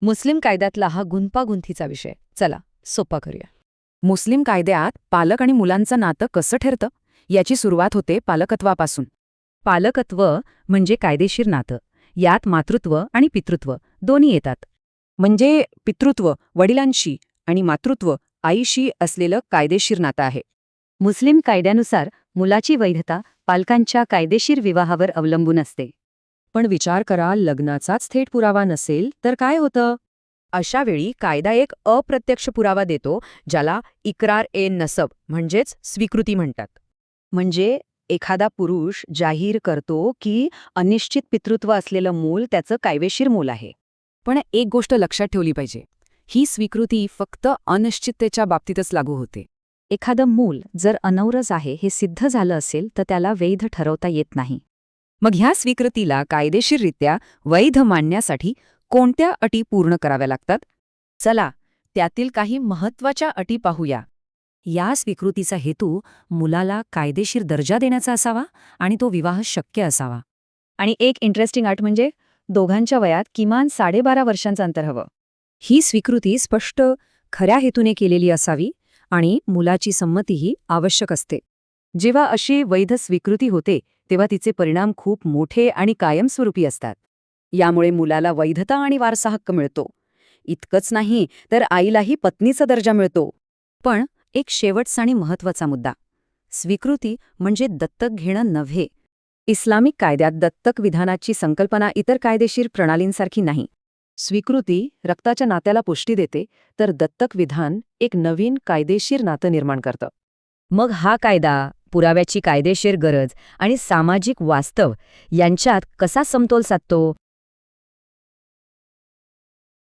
मुस्लिम कायद्यातला हा गुंतागुंतीचा विषय. चला सोपा करूया. मुस्लिम कायद्यात पालक आणि मुलांचं नातं कसं ठरतं याची सुरुवात होते पालकत्वापासून. पालकत्व म्हणजे कायदेशीर नातं. यात मातृत्व आणि पितृत्व दोन्ही येतात. म्हणजे पितृत्व वडिलांशी आणि मातृत्व आईशी असलेलं कायदेशीर नातं आहे. मुस्लिम कायद्यानुसार मुलाची वैधता पालकांच्या कायदेशीर विवाहावर अवलंबून असते. पण विचार करा, लग्नाचाच थेट पुरावा नसेल तर काय होतं? अशा वेळी कायदा एक अप्रत्यक्ष पुरावा देतो, ज्याला इक्रार ए नसब म्हणजेच स्वीकृती म्हणतात. म्हणजे एखादा पुरुष जाहीर करतो की अनिश्चित पितृत्व असलेलं मूल त्याचं कायदेशीर मूल आहे. पण एक गोष्ट लक्षात ठेवली पाहिजे, ही स्वीकृती फक्त अनिश्चिततेच्या बाबतीतच लागू होते. एखादं मूल जर अनौरस आहे हे सिद्ध झालं असेल तर त्याला वैध ठरवता येत नाही. मग ह्या स्वीकृतीला कायदेशीररित्या वैध मानण्यासाठी कोणत्या अटी पूर्ण कराव्या लागतात? चला त्यातील काही महत्त्वाच्या अटी पाहूया. या स्वीकृतीचा हेतू मुलाला कायदेशीर दर्जा देण्याचा असावा आणि तो विवाह शक्य असावा. आणि एक इंटरेस्टिंग अट म्हणजे दोघांच्या वयात किमान 12.5 वर्षांचं अंतर हवं. ही स्वीकृती स्पष्ट खऱ्या हेतूने केलेली असावी आणि मुलाची संमतीही आवश्यक असते. जेव्हा अशी वैध स्वीकृती होते तेव्हा तिचे परिणाम खूप मोठे आणि कायमस्वरूपी असतात. यामुळे मुलाला वैधता आणि वारसा हक्क मिळतो. इतकंच नाही तर आईलाही पत्नीचा दर्जा मिळतो. पण एक शेवटचा आणि महत्त्वाचा मुद्दा, स्वीकृती म्हणजे दत्तक घेणं नव्हे. इस्लामिक कायद्यात दत्तक विधानाची संकल्पना इतर कायदेशीर प्रणालींसारखी नाही. स्वीकृती रक्ताच्या नात्याला पुष्टी देते, तर दत्तक विधान एक नवीन कायदेशीर नातं निर्माण करतं. मग हा कायदा, पुराव्याची कायदेशीर गरज आणि सामाजिक वास्तव यांच्यात कसा समतोल साधतो?